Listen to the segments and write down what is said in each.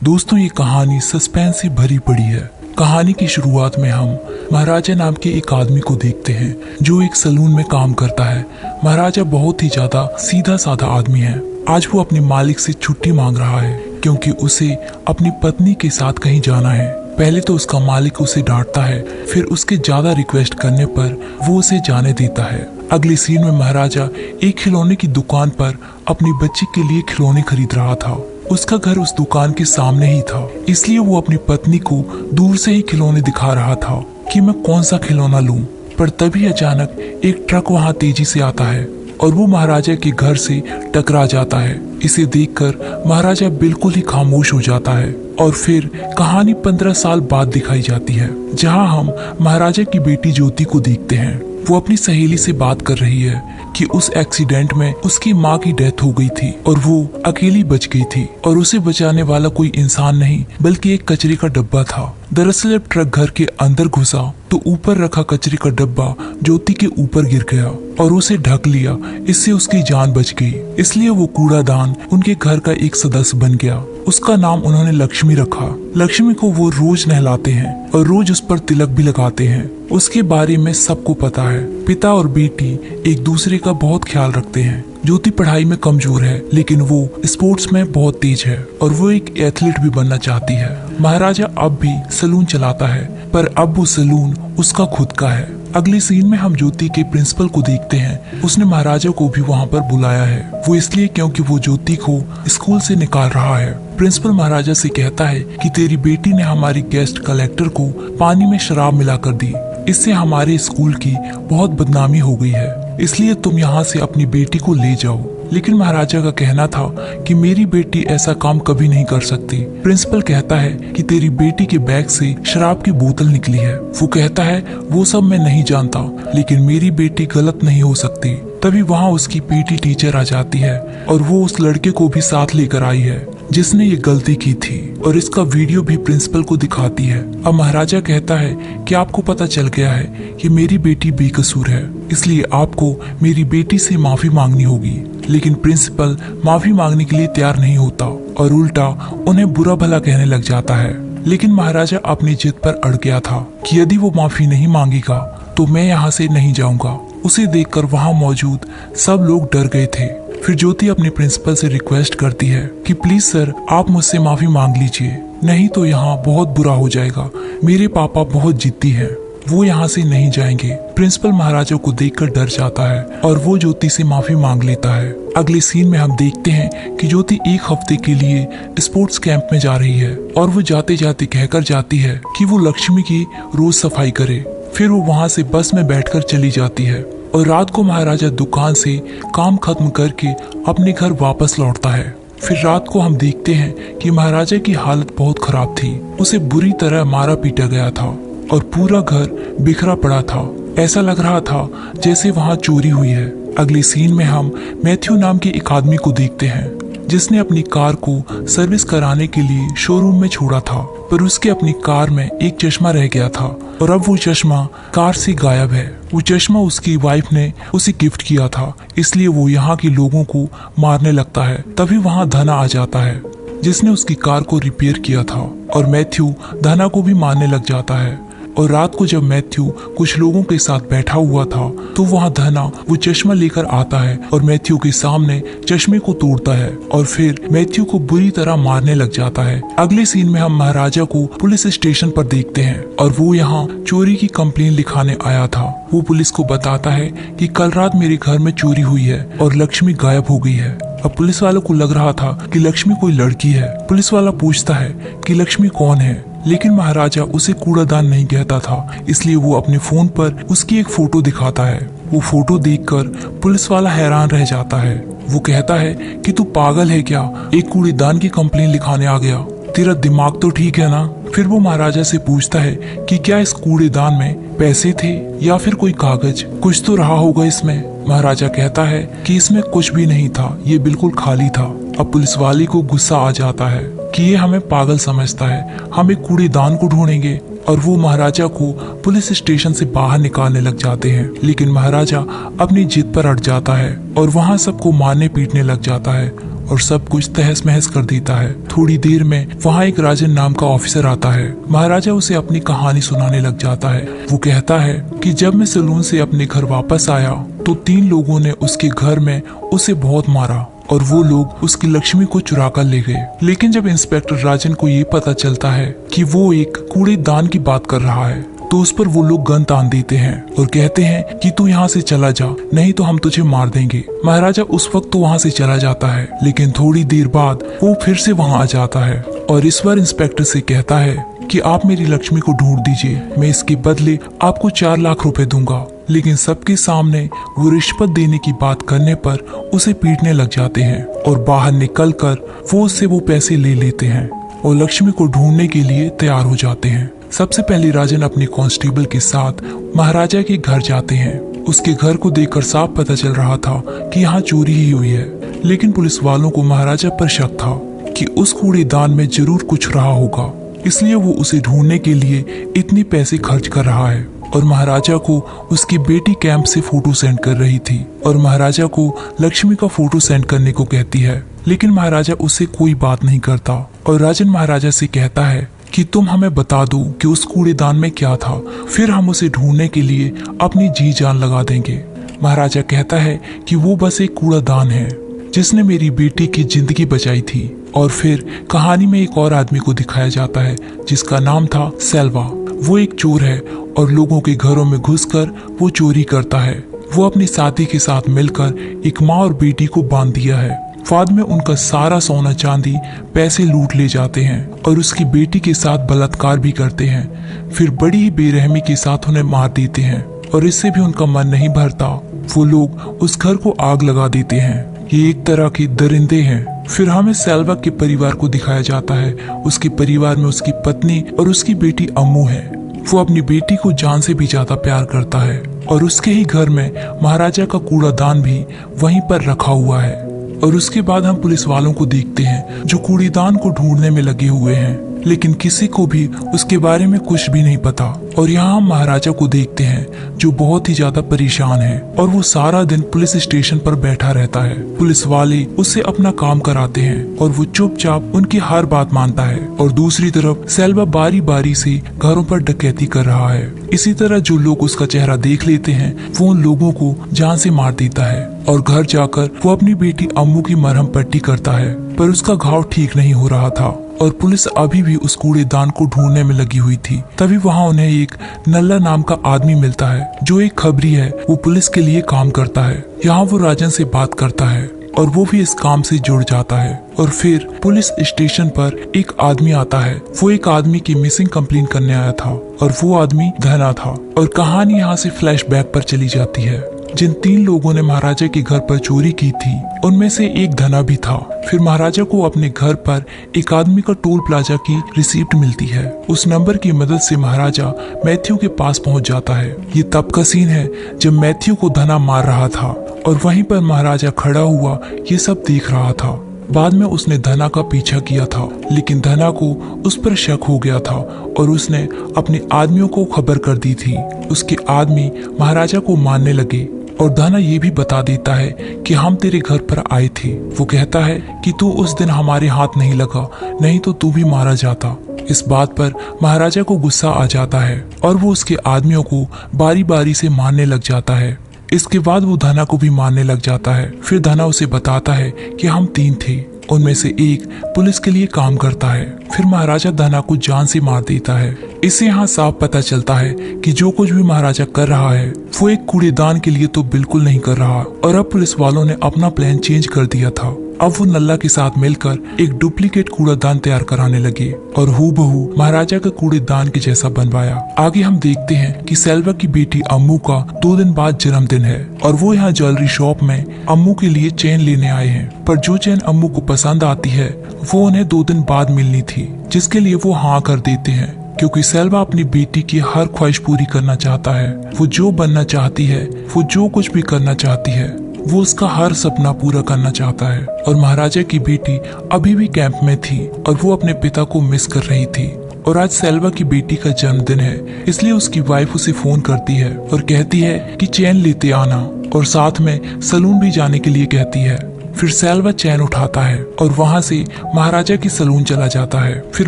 दोस्तों, ये कहानी सस्पेंस से भरी पड़ी है। कहानी की शुरुआत में हम महाराजा नाम के एक आदमी को देखते हैं जो एक सलून में काम करता है। महाराजा बहुत ही ज्यादा सीधा साधा आदमी है। आज वो अपने मालिक से छुट्टी मांग रहा है क्योंकि उसे अपनी पत्नी के साथ कहीं जाना है। पहले तो उसका मालिक उसे डांटता है, फिर उसके ज्यादा रिक्वेस्ट करने पर वो उसे जाने देता है। अगले सीन में महाराजा एक खिलौने की दुकान पर अपनी बच्ची के लिए खिलौने खरीद रहा था। उसका घर उस दुकान के सामने ही था, इसलिए वो अपनी पत्नी को दूर से ही खिलौने दिखा रहा था कि मैं कौन सा खिलौना लूं। पर तभी अचानक एक ट्रक वहां तेजी से आता है और वो महाराजा के घर से टकरा जाता है। इसे देखकर महाराजा बिल्कुल ही खामोश हो जाता है और फिर कहानी 15 साल बाद दिखाई जाती है, जहां हम महाराजा की बेटी ज्योति को देखते हैं। वो अपनी सहेली से बात कर रही है कि उस एक्सीडेंट में उसकी माँ की डेथ हो गई थी और वो अकेली बच गई थी और उसे बचाने वाला कोई इंसान नहीं बल्कि एक कचरे का डब्बा था। दरअसल जब ट्रक घर के अंदर घुसा तो ऊपर रखा कचरे का डब्बा ज्योति के ऊपर गिर गया और उसे ढक लिया। इससे उसकी जान बच गई। इसलिए वो कूड़ादान उनके घर का एक सदस्य बन गया। उसका नाम उन्होंने लक्ष्मी रखा। लक्ष्मी को वो रोज नहलाते हैं और रोज उस पर तिलक भी लगाते हैं। उसके बारे में सबको पता है। पिता और बेटी एक दूसरे का बहुत ख्याल रखते हैं। ज्योति पढ़ाई में कमजोर है लेकिन वो स्पोर्ट्स में बहुत तेज है और वो एक एथलीट भी बनना चाहती है। महाराजा अब भी सलून चलाता है, पर अब वो सलून उसका खुद का है। अगले सीन में हम ज्योति के प्रिंसिपल को देखते हैं। उसने महाराजा को भी वहाँ पर बुलाया है। वो इसलिए क्योंकि वो ज्योति को स्कूल से निकाल रहा है। प्रिंसिपल महाराजा से कहता है कि तेरी बेटी ने हमारी गेस्ट कलेक्टर को पानी में शराब मिलाकर दी। इससे हमारे स्कूल की बहुत बदनामी हो गई है, इसलिए तुम यहाँ से अपनी बेटी को ले जाओ। लेकिन महाराजा का कहना था कि मेरी बेटी ऐसा काम कभी नहीं कर सकती। प्रिंसिपल कहता है कि तेरी बेटी के बैग से शराब की बोतल निकली है। वो कहता है वो सब मैं नहीं जानता, लेकिन मेरी बेटी गलत नहीं हो सकती। तभी वहाँ उसकी पीटी टीचर आ जाती है और वो उस लड़के को भी साथ लेकर आई है जिसने ये गलती की थी और इसका वीडियो भी प्रिंसिपल को दिखाती है। अब महाराजा कहता है कि आपको पता चल गया है कि मेरी बेटी बेकसूर है, इसलिए आपको मेरी बेटी से माफी मांगनी होगी। लेकिन प्रिंसिपल माफी मांगने के लिए तैयार नहीं होता और उल्टा उन्हें बुरा भला कहने लग जाता है। लेकिन महाराजा अपनी जिद पर अड़ गया था कि यदि वो माफी नहीं मांगेगा तो मैं यहाँ से नहीं जाऊंगा। उसे देखकर वहाँ मौजूद सब लोग डर गए थे। फिर ज्योति अपने प्रिंसिपल से रिक्वेस्ट करती है कि प्लीज सर, आप मुझसे माफी मांग लीजिए, नहीं तो यहाँ बहुत बुरा हो जाएगा। मेरे पापा बहुत जिद्दी हैं, वो यहाँ से नहीं जाएंगे। प्रिंसिपल महाराजा को देखकर डर जाता है और वो ज्योति से माफी मांग लेता है। अगले सीन में हम देखते हैं कि ज्योति एक हफ्ते के लिए स्पोर्ट्स कैंप में जा रही है और वो जाते जाते कहकर जाती है कि वो लक्ष्मी की रोज सफाई करे। फिर वो वहाँ से बस में बैठकर चली जाती है और रात को महाराजा दुकान से काम खत्म करके अपने घर वापस लौटता है। फिर रात को हम देखते हैं कि महाराजा की हालत बहुत खराब थी। उसे बुरी तरह मारा पीटा गया था और पूरा घर बिखरा पड़ा था। ऐसा लग रहा था जैसे वहाँ चोरी हुई है। अगले सीन में हम मैथ्यू नाम के एक आदमी को देखते हैं जिसने अपनी कार को सर्विस कराने के लिए शोरूम में छोड़ा था, पर उसके अपनी कार में एक चश्मा रह गया था और अब वो चश्मा कार से गायब है। वो चश्मा उसकी वाइफ ने उसे गिफ्ट किया था, इसलिए वो यहाँ के लोगों को मारने लगता है। तभी वहाँ धना आ जाता है जिसने उसकी कार को रिपेयर किया था और मैथ्यू धना को भी मारने लग जाता है। और रात को जब मैथ्यू कुछ लोगों के साथ बैठा हुआ था तो वहाँ धना वो चश्मा लेकर आता है और मैथ्यू के सामने चश्मे को तोड़ता है और फिर मैथ्यू को बुरी तरह मारने लग जाता है। अगले सीन में हम महाराजा को पुलिस स्टेशन पर देखते हैं और वो यहाँ चोरी की कंप्लेन लिखाने आया था। वो पुलिस को बताता है कि कल रात मेरे घर में चोरी हुई है और लक्ष्मी गायब हो गई है। अब पुलिस वालों को लग रहा था कि लक्ष्मी कोई लड़की है। पुलिस वाला पूछता है कि लक्ष्मी कौन है, लेकिन महाराजा उसे कूड़ादान नहीं कहता था, इसलिए वो अपने फोन पर उसकी एक फोटो दिखाता है। वो फोटो देखकर पुलिस वाला हैरान रह जाता है। वो कहता है कि तू पागल है क्या, एक कूड़ेदान की कंप्लेन लिखाने आ गया, तेरा दिमाग तो ठीक है ना। फिर वो महाराजा से पूछता है कि क्या इस कूड़ेदान में पैसे थे या फिर कोई कागज, कुछ तो रहा होगा इसमें। महाराजा कहता है कि इसमें कुछ भी नहीं था, ये बिल्कुल खाली था। अब पुलिस वाले को गुस्सा आ जाता है कि ये हमें पागल समझता है, हम एक कूड़ेदान को ढूंढेंगे और वो महाराजा को पुलिस स्टेशन से बाहर निकालने लग जाते हैं। लेकिन महाराजा अपनी जिद पर अड़ जाता है और वहाँ सबको मारने पीटने लग जाता है और सब कुछ तहस महस कर देता है। थोड़ी देर में वहाँ एक राजन नाम का ऑफिसर आता है। महाराजा उसे अपनी कहानी सुनाने लग जाता है। वो कहता है कि जब मैं सैलून से अपने घर वापस आया तो 3 लोगों ने उसके घर में उसे बहुत मारा और वो लोग उसकी लक्ष्मी को चुरा कर ले गए। लेकिन जब इंस्पेक्टर राजन को ये पता चलता है कि वो एक कूड़ेदान की बात कर रहा है तो उस पर वो लोग गन तान देते हैं और कहते हैं कि तू यहाँ से चला जा, नहीं तो हम तुझे मार देंगे। महाराजा उस वक्त तो वहाँ से चला जाता है, लेकिन थोड़ी देर बाद वो फिर से वहाँ आ जाता है और इस बार इंस्पेक्टर से कहता है कि आप मेरी लक्ष्मी को ढूंढ दीजिए, मैं इसके बदले आपको 4 लाख रुपए दूंगा। लेकिन सबके सामने वो रिश्वत देने की बात करने पर उसे पीटने लग जाते हैं और बाहर निकलकर वो उससे वो पैसे ले लेते हैं और लक्ष्मी को ढूंढने के लिए तैयार हो जाते हैं। सबसे पहले राजन अपने कांस्टेबल के साथ महाराजा के घर जाते हैं। उसके घर को देखकर साफ पता चल रहा था कि यहाँ चोरी ही हुई है, लेकिन पुलिस वालों को महाराजा पर शक था कि उस कूड़ेदान में जरूर कुछ रहा होगा, इसलिए वो उसे ढूंढने के लिए इतने पैसे खर्च कर रहा है। और महाराजा को उसकी बेटी कैंप से फोटो सेंड कर रही थी और महाराजा को लक्ष्मी का फोटो सेंड करने को कहती है, लेकिन महाराजा उससे कोई बात नहीं करता। और राजन महाराजा से कहता है कि तुम हमें बता दो कि उस कूड़ेदान में क्या था, फिर हम उसे ढूंढने के लिए अपनी जी जान लगा देंगे। महाराजा कहता है कि वो बस एक कूड़ेदान है जिसने मेरी बेटी की जिंदगी बचाई थी। और फिर कहानी में एक और आदमी को दिखाया जाता है जिसका नाम था सेल्वा। वो एक चोर है और लोगों के घरों में घुसकर वो चोरी करता है। वो अपनी साथी के साथ मिलकर एक माँ और बेटी को बांध दिया है। बाद में उनका सारा सोना चांदी पैसे लूट ले जाते हैं और उसकी बेटी के साथ बलात्कार भी करते हैं। फिर बड़ी ही बेरहमी के साथ उन्हें मार देते हैं और इससे भी उनका मन नहीं भरता। वो लोग उस घर को आग लगा देते हैं। ये एक तरह के दरिंदे हैं। फिर हमें सेल्वा के परिवार को दिखाया जाता है। उसके परिवार में उसकी पत्नी और उसकी बेटी अम्मू है। वो अपनी बेटी को जान से भी ज्यादा प्यार करता है और उसके ही घर में महाराजा का कूड़ादान भी वहीं पर रखा हुआ है। और उसके बाद हम पुलिस वालों को देखते हैं जो कूड़ेदान को ढूंढने में लगे हुए हैं, लेकिन किसी को भी उसके बारे में कुछ भी नहीं पता। और यहाँ हम महाराजा को देखते हैं जो बहुत ही ज्यादा परेशान है और वो सारा दिन पुलिस स्टेशन पर बैठा रहता है। पुलिस वाले उससे अपना काम कराते हैं और वो चुपचाप उनकी हर बात मानता है। और दूसरी तरफ सेल्वा बारी बारी से घरों पर डकैती कर रहा है। इसी तरह जो लोग उसका चेहरा देख लेते हैं वो उन लोगों को जान से मार देता है और घर जाकर वो अपनी बेटी अम्मू की मरहम पट्टी करता है, पर उसका घाव ठीक नहीं हो रहा था और पुलिस अभी भी उस कूड़ेदान को ढूंढने में लगी हुई थी। तभी वहाँ उन्हें एक नल्ला नाम का आदमी मिलता है जो एक खबरी है। वो पुलिस के लिए काम करता है। यहाँ वो राजन से बात करता है और वो भी इस काम से जुड़ जाता है। और फिर पुलिस स्टेशन पर एक आदमी आता है। वो एक आदमी की मिसिंग कंप्लेन करने आया था और वो आदमी धना था। और कहानी यहाँ से फ्लैशबैक पर चली जाती है। जिन 3 लोगों ने महाराजा के घर पर चोरी की थी उनमें से एक धना भी था। फिर महाराजा को अपने घर पर एक आदमी का टोल प्लाजा की रिसीप्ट मिलती है। उस नंबर की मदद से महाराजा मैथ्यू के पास पहुंच जाता है। ये तब का सीन है जब मैथ्यू को धना मार रहा था और वहीं पर महाराजा खड़ा हुआ ये सब देख रहा था। बाद में उसने धना का पीछा किया था, लेकिन धना को उस पर शक हो गया था और उसने अपने आदमियों को खबर कर दी थी। उसके आदमी महाराजा को मारने लगे और धना ये भी बता देता है कि हम तेरे घर पर आए थे। वो कहता है कि तू उस दिन हमारे हाथ नहीं लगा, नहीं तो तू भी मारा जाता। इस बात पर महाराजा को गुस्सा आ जाता है और वो उसके आदमियों को बारी बारी से मारने लग जाता है। इसके बाद वो धना को भी मारने लग जाता है। फिर धना उसे बताता है कि हम 3 थे, उनमें से एक पुलिस के लिए काम करता है। फिर महाराजा धना को जान से मार देता है। इससे यहाँ साफ पता चलता है कि जो कुछ भी महाराजा कर रहा है वो एक कूड़ेदान के लिए तो बिल्कुल नहीं कर रहा। और अब पुलिस वालों ने अपना प्लान चेंज कर दिया था। अब वो नल्ला के साथ मिलकर एक डुप्लीकेट कूड़ेदान तैयार कराने लगे और हूबहू महाराजा का कूड़ेदान के जैसा बनवाया। आगे हम देखते हैं कि सेल्वा की बेटी अम्मू का 2 दिन बाद जन्मदिन है और वो यहाँ ज्वेलरी शॉप में अम्मू के लिए चेन लेने आए हैं। पर जो चेन अम्मू को पसंद आती है वो उन्हें 2 दिन बाद मिलनी थी, जिसके लिए वो हाँ कर देते हैं क्योंकि सेल्वा अपनी बेटी की हर ख्वाहिश पूरी करना चाहता है। वो जो बनना चाहती है, वो जो कुछ भी करना चाहती है, वो उसका हर सपना पूरा करना चाहता है। और महाराजा की बेटी अभी भी कैंप में थी और वो अपने पिता को मिस कर रही थी। और आज सेल्वा की बेटी का जन्मदिन है, इसलिए उसकी वाइफ उसे फोन करती है और कहती है कि चेन लेते आना और साथ में सलून भी जाने के लिए कहती है। फिर सेल्वा चैन उठाता है और वहाँ से महाराजा की सलून चला जाता है। फिर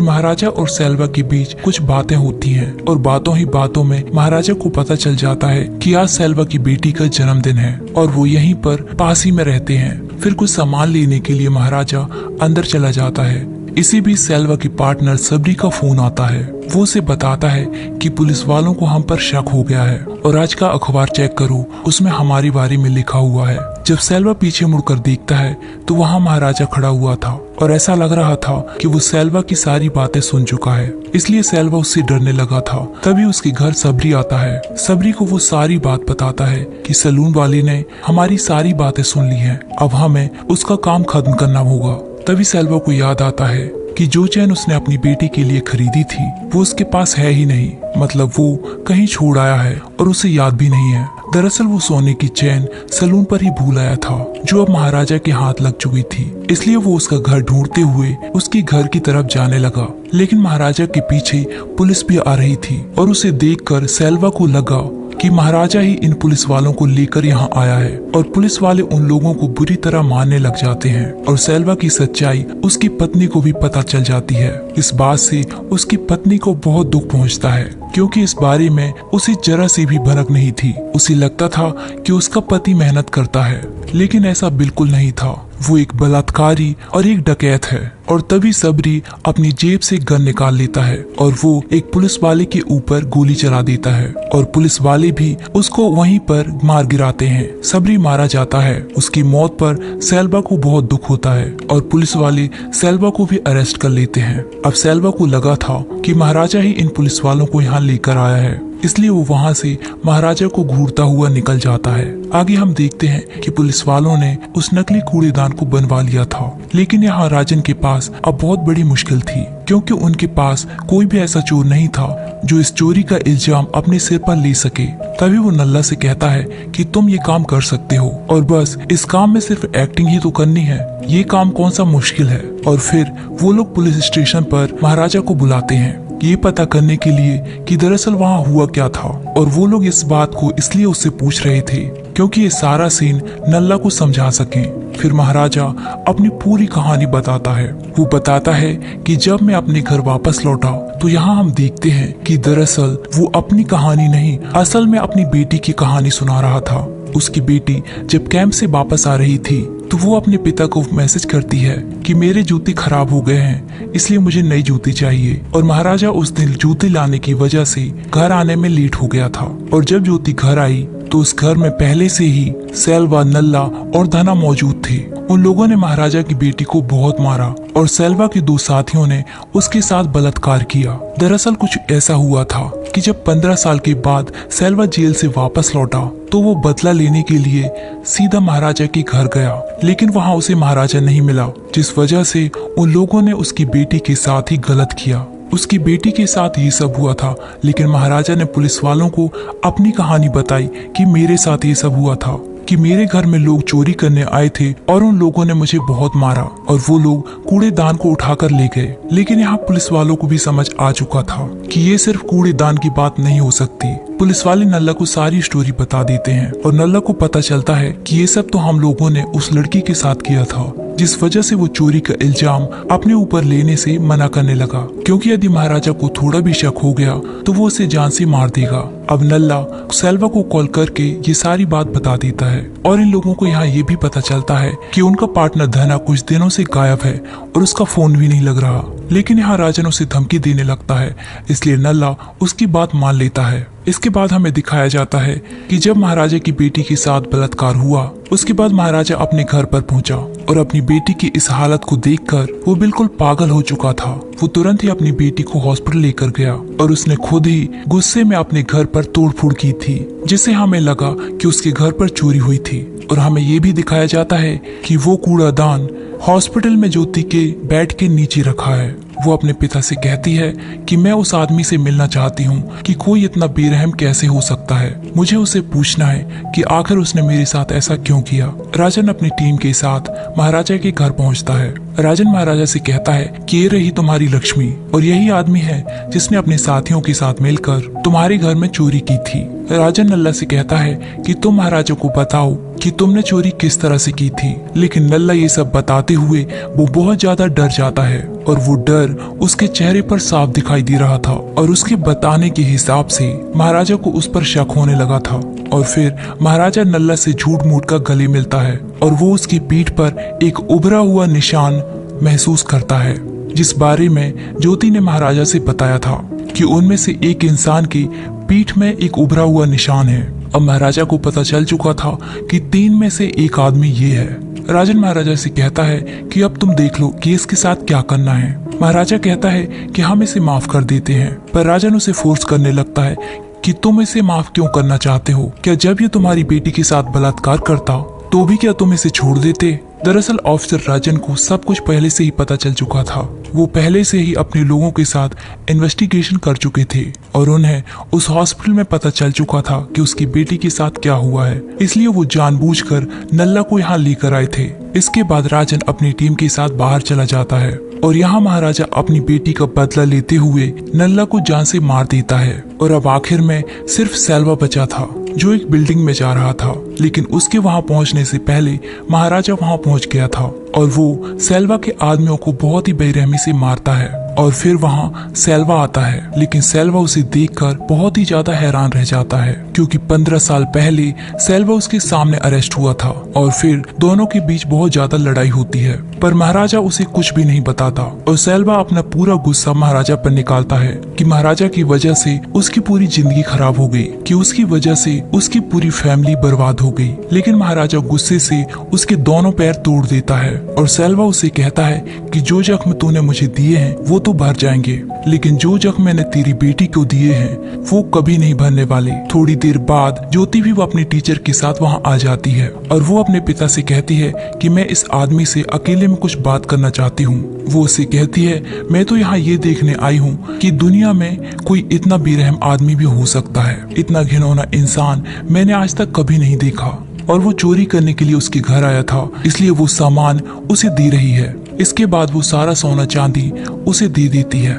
महाराजा और सेल्वा के बीच कुछ बातें होती हैं और बातों ही बातों में महाराजा को पता चल जाता है कि आज सेल्वा की बेटी का जन्मदिन है और वो यहीं पर पास ही में रहते हैं। फिर कुछ सामान लेने के लिए महाराजा अंदर चला जाता है। इसी बीच सेल्वा की पार्टनर सबरी का फोन आता है। वो उसे बताता है कि पुलिस वालों को हम पर शक हो गया है और आज का अखबार चेक करो, उसमें हमारे बारे में लिखा हुआ है। जब सेल्वा पीछे मुड़कर देखता है तो वहाँ महाराजा खड़ा हुआ था और ऐसा लग रहा था कि वो सेल्वा की सारी बातें सुन चुका है, इसलिए सेल्वा उससे डरने लगा था। तभी उसके घर सबरी आता है। सबरी को वो सारी बात बताता है कि सलून वाले ने हमारी सारी बातें सुन ली हैं, अब हमें उसका काम खत्म करना होगा। तभी सेल्वा को याद आता है कि जो चैन उसने अपनी बेटी के लिए खरीदी थी वो उसके पास है ही नहीं, मतलब वो कहीं छोड़ आया है और उसे याद भी नहीं है। दरअसल वो सोने की चैन सलून पर ही भूल आया था जो अब महाराजा के हाथ लग चुकी थी, इसलिए वो उसका घर ढूंढते हुए उसके घर की तरफ जाने लगा। लेकिन महाराजा के पीछे पुलिस भी आ रही थी और उसे देखकर सेल्वा को लगा कि महाराजा ही इन पुलिस वालों को लेकर यहाँ आया है और पुलिस वाले उन लोगों को बुरी तरह मारने लग जाते हैं और सेल्वा की सच्चाई उसकी पत्नी को भी पता चल जाती है। इस बात से उसकी पत्नी को बहुत दुख पहुँचता है क्योंकि इस बारे में उसे जरा सी भी भनक नहीं थी। उसे लगता था कि उसका पति मेहनत करता है, लेकिन ऐसा बिल्कुल नहीं था। वो एक बलात्कारी और एक डकैत है। और तभी सबरी अपनी जेब से गन निकाल लेता है और वो एक पुलिस वाले के ऊपर गोली चला देता है और पुलिस वाले भी उसको वहीं पर मार गिराते हैं। सबरी मारा जाता है। उसकी मौत पर सेल्वा को बहुत दुख होता है और पुलिस वाले सेल्वा को भी अरेस्ट कर लेते हैं। अब सेल्वा को लगा था कि महाराजा ही इन पुलिस वालों को यहाँ लेकर आया है, इसलिए वो वहाँ से महाराजा को घूरता हुआ निकल जाता है। आगे हम देखते हैं कि पुलिस वालों ने उस नकली कूड़ेदान को बनवा लिया था, लेकिन यहाँ राजन के पास अब बहुत बड़ी मुश्किल थी क्योंकि उनके पास कोई भी ऐसा चोर नहीं था जो इस चोरी का इल्जाम अपने सिर पर ले सके। तभी वो नल्ला से कहता है कि तुम ये काम कर सकते हो और बस इस काम में सिर्फ एक्टिंग ही तो करनी है, ये काम कौन सा मुश्किल है। और फिर वो लोग पुलिस स्टेशन पर महाराजा को बुलाते हैं ये पता करने के लिए कि दरअसल वहाँ हुआ क्या था। और वो लोग इस बात को इसलिए उससे पूछ रहे थे क्योंकि ये सारा सीन नल्ला को समझा सके। फिर महाराजा अपनी पूरी कहानी बताता है। वो बताता है कि जब मैं अपने घर वापस लौटा तो यहाँ हम देखते हैं कि दरअसल वो अपनी कहानी नहीं, असल में अपनी बेटी की कहानी सुना रहा था। उसकी बेटी जब कैंप से वापस आ रही थी तो वो अपने पिता को मैसेज करती है कि मेरे जूते खराब हो गए हैं, इसलिए मुझे नई जूती चाहिए। और महाराजा उस दिन जूते लाने की वजह से घर आने में लेट हो गया था। और जब जूती घर आई तो उस घर में पहले से ही सेल्वा, नल्ला और धना मौजूद थे। उन लोगों ने महाराजा की बेटी को बहुत मारा और सेल्वा के दो साथियों ने उसके साथ बलात्कार किया। दरअसल कुछ ऐसा हुआ था कि जब 15 साल के बाद सेल्वा जेल से वापस लौटा तो वो बदला लेने के लिए सीधा महाराजा के घर गया, लेकिन वहाँ उसे महाराजा नहीं मिला, जिस वजह से उन लोगों ने उसकी बेटी के साथ ही गलत किया। उसकी बेटी के साथ ये सब हुआ था, लेकिन महाराजा ने पुलिस वालों को अपनी कहानी बताई कि मेरे साथ ये सब हुआ था, कि मेरे घर में लोग चोरी करने आए थे और उन लोगों ने मुझे बहुत मारा और वो लोग कूड़ेदान को उठाकर ले गए। लेकिन यहाँ पुलिस वालों को भी समझ आ चुका था कि ये सिर्फ कूड़ेदान की बात नहीं हो सकती। पुलिस वाले नल्ला को सारी स्टोरी बता देते हैं और नल्ला को पता चलता है कि ये सब तो हम लोगों ने उस लड़की के साथ किया था, जिस वजह से वो चोरी का इल्जाम अपने ऊपर लेने से मना करने लगा, क्योंकि यदि महाराजा को थोड़ा भी शक हो गया तो वो उसे जान से मार देगा। अब नल्ला सेल्वा को कॉल करके ये सारी बात बता देता है और इन लोगों को यहाँ ये भी पता चलता है कि उनका पार्टनर धना कुछ दिनों से गायब है और उसका फोन भी नहीं लग रहा। लेकिन यहाँ राजन उसे धमकी देने लगता है, इसलिए नल्ला उसकी बात मान लेता है। इसके बाद हमें दिखाया जाता है कि जब महाराजा की बेटी के साथ बलात्कार हुआ उसके बाद महाराजा अपने घर पर पहुंचा और अपनी बेटी की इस हालत को देखकर वो बिल्कुल पागल हो चुका था। वो तुरंत ही अपनी बेटी को हॉस्पिटल लेकर गया और उसने खुद ही गुस्से में अपने घर पर तोड़फोड़ की थी, जिससे हमें लगा कि उसके घर पर चोरी हुई थी। और हमें ये भी दिखाया जाता है कि वो कूड़ादान हॉस्पिटल में ज्योति के बेड के नीचे रखा है। वो अपने पिता से कहती है कि मैं उस आदमी से मिलना चाहती हूँ कि कोई इतना बेरहम कैसे हो सकता है, मुझे उसे पूछना है कि आखिर उसने मेरे साथ ऐसा क्यों किया। राजन अपनी टीम के साथ महाराजा के घर पहुँचता है। राजन महाराजा से कहता है कि ये रही तुम्हारी लक्ष्मी और यही आदमी है जिसने अपने साथियों के साथ मिलकर तुम्हारे घर में चोरी की थी। राजन नल्ला से कहता है कि तुम महाराजा को बताओ कि तुमने चोरी किस तरह से की थी। लेकिन नल्ला ये सब बताते हुए वो बहुत ज्यादा डर जाता है और वो डर उसके चेहरे पर साफ दिखाई दे रहा था और उसके बताने के हिसाब से महाराजा को उस पर शक होने लगा था। और फिर महाराजा नल्ला से झूठ मूठ का गले मिलता है और वो उसकी पीठ पर एक उभरा हुआ निशान महसूस करता है, जिस बारे में ज्योति ने महाराजा से बताया था कि उनमें से एक इंसान की पीठ में एक उभरा हुआ निशान है। अब महाराजा को पता चल चुका था कि 3 में से एक आदमी ये है। राजन महाराजा से कहता है कि अब तुम देख लो कि इसके साथ क्या करना है। महाराजा कहता है कि हम इसे माफ कर देते हैं, पर राजन उसे फोर्स करने लगता है कि तुम इसे माफ क्यों करना चाहते हो? क्या जब ये तुम्हारी बेटी के साथ बलात्कार करता तो भी क्या तुम इसे छोड़ देते? दरअसल ऑफिसर राजन को सब कुछ पहले से ही पता चल चुका था। वो पहले से ही अपने लोगों के साथ इन्वेस्टिगेशन कर चुके थे और उन्हें उस हॉस्पिटल में पता चल चुका था कि उसकी बेटी के साथ क्या हुआ है, इसलिए वो जानबूझकर नल्ला को यहाँ लेकर आए थे। इसके बाद राजन अपनी टीम के साथ बाहर चला जाता है और यहाँ महाराजा अपनी बेटी का बदला लेते हुए नल्ला को जान से मार देता है। और अब आखिर में सिर्फ सेल्वा बचा था जो एक बिल्डिंग में जा रहा था, लेकिन उसके वहां पहुंचने से पहले महाराजा वहां पहुंच गया था और वो सेल्वा के आदमियों को बहुत ही बेरहमी से मारता है। और फिर वहां सेल्वा आता है, लेकिन सेल्वा उसे देखकर बहुत ही ज्यादा हैरान रह जाता है क्योंकि 15 साल पहले सेल्वा उसके सामने अरेस्ट हुआ था और फिर दोनों के बीच बहुत ज्यादा लड़ाई होती है, पर महाराजा उसे कुछ भी नहीं बताता और सेल्वा अपना पूरा गुस्सा महाराजा पर निकालता है कि महाराजा की वजह से उसकी पूरी जिंदगी खराब हो गई, कि उसकी वजह से उसकी पूरी फैमिली बर्बाद हो गई। लेकिन महाराजा गुस्से से उसके दोनों पैर तोड़ देता है और सेल्वा उसे कहता है कि जो जख्म तूने मुझे दिए हैं वो तो भर जाएंगे, लेकिन जो जख्म मैंने तेरी बेटी को दिए हैं वो कभी नहीं भरने वाले। थोड़ी देर बाद ज्योति भी वो अपने टीचर के साथ वहाँ आ जाती है और वो अपने पिता से कहती है कि मैं इस आदमी से अकेले में कुछ बात करना चाहती हूँ। वो उससे कहती है मैं तो यहाँ ये देखने आई हूँ कि दुनिया में कोई इतना बेरहम आदमी भी हो सकता है। इतना घिनौना इंसान मैंने आज तक कभी नहीं देखा। और वो चोरी करने के लिए उसके घर आया था, इसलिए वो सामान उसे दे रही है। इसके बाद वो सारा सोना चांदी उसे दे देती है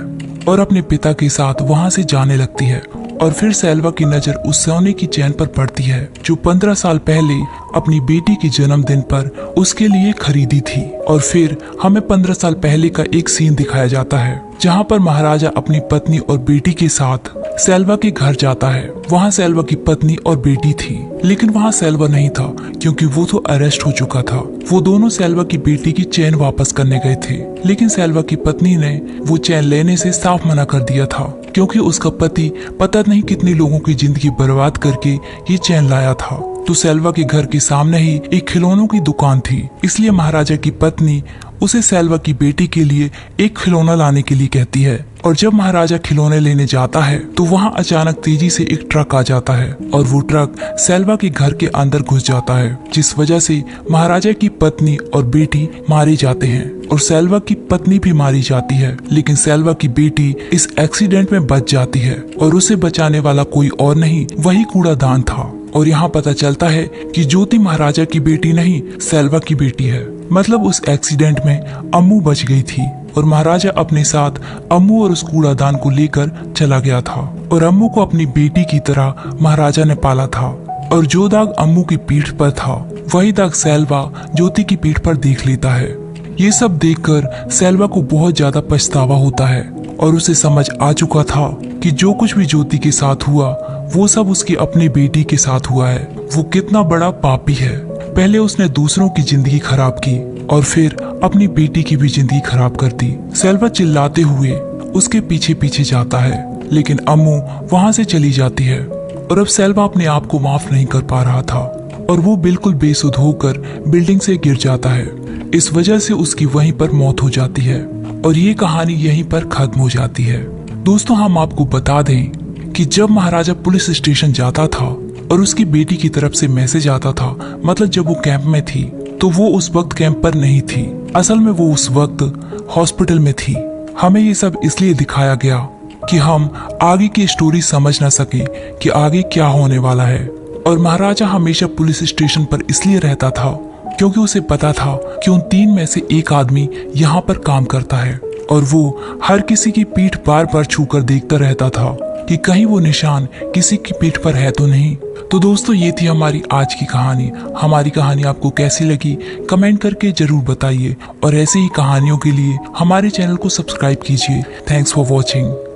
और अपने पिता के साथ वहाँ से जाने लगती है। और फिर सेल्वा की नजर उस सोने की चैन पर पड़ती है जो 15 साल पहले अपनी बेटी के जन्मदिन पर उसके लिए खरीदी थी। और फिर हमें 15 साल पहले का एक सीन दिखाया जाता है जहाँ पर महाराजा अपनी पत्नी और बेटी के साथ सेल्वा के घर जाता है। वहाँ सेल्वा की पत्नी और बेटी थी, लेकिन वहाँ सेल्वा नहीं था क्योंकि वो तो अरेस्ट हो चुका था। वो दोनों सेल्वा की बेटी की चैन वापस करने गए थे, लेकिन सेल्वा की पत्नी ने वो चैन लेने से साफ मना कर दिया था क्योंकि उसका पति पता नहीं कितने लोगों की जिंदगी बर्बाद करके ये चैन लाया था। तो सेल्वा के घर के सामने ही एक खिलौनों की दुकान थी, इसलिए महाराजा की पत्नी उसे सेल्वा की बेटी के लिए एक खिलौना लाने के लिए कहती है। और जब महाराजा खिलौने लेने जाता है तो वहाँ अचानक तेजी से एक ट्रक आ जाता है और वो ट्रक सेल्वा के घर के अंदर घुस जाता है, जिस वजह से महाराजा की पत्नी और बेटी मारे जाते हैं और सेल्वा की पत्नी भी मारी जाती है। लेकिन सेल्वा की बेटी इस एक्सीडेंट में बच जाती है और उसे बचाने वाला कोई और नहीं, वही कूड़ादान था। और यहाँ पता चलता है कि ज्योति महाराजा की बेटी नहीं, सेल्वा की बेटी है। मतलब उस एक्सीडेंट में अम्मू बच गई थी और महाराजा अपने साथ अम्मू और उस कूड़ादान को लेकर चला गया था और अम्मू को अपनी बेटी की तरह महाराजा ने पाला था। और जो दाग अम्मू की पीठ पर था वही दाग सेल्वा ज्योति की पीठ पर देख लेता है। ये सब देखकर सेल्वा को बहुत ज्यादा पछतावा होता है और उसे समझ आ चुका था कि जो कुछ भी ज्योति के साथ हुआ वो सब उसकी अपनी बेटी के साथ हुआ है। वो कितना बड़ा पापी है। पहले उसने दूसरों की जिंदगी खराब की और फिर अपनी बेटी की भी जिंदगी खराब कर दी। सेल्वा चिल्लाते हुए उसके पीछे पीछे जाता है, लेकिन अम्मू वहाँ से चली जाती है और अब सेल्वा अपने आप को माफ नहीं कर पा रहा था और वो बिल्कुल बेसुध होकर बिल्डिंग से गिर जाता है। इस वजह से उसकी वहीं पर मौत हो जाती है और ये कहानी यहीं पर खत्म हो जाती है। दोस्तों, हम आपको बता दें कि जब महाराजा पुलिस स्टेशन जाता था और उसकी बेटी की तरफ से मैसेज आता था, मतलब जब वो कैंप में थी, तो वो उस वक्त कैंप पर नहीं थी। असल में वो उस वक्त हॉस्पिटल में थी। हमें ये सब इसलिए दिखाया गया कि हम आगे की स्टोरी समझ ना सके कि आगे क्या होने वाला है। और महाराजा हमेशा पुलिस स्टेशन पर इसलिए रहता था क्योंकि उसे पता था कि उन 3 में से एक आदमी यहाँ पर काम करता है और वो हर किसी की पीठ बार बार छूकर देखता रहता था कि कहीं वो निशान किसी की पीठ पर है तो नहीं। तो दोस्तों, ये थी हमारी आज की कहानी। हमारी कहानी आपको कैसी लगी कमेंट करके जरूर बताइए, और ऐसे ही कहानियों के लिए हमारे चैनल को सब्सक्राइब कीजिए। Thanks for watching.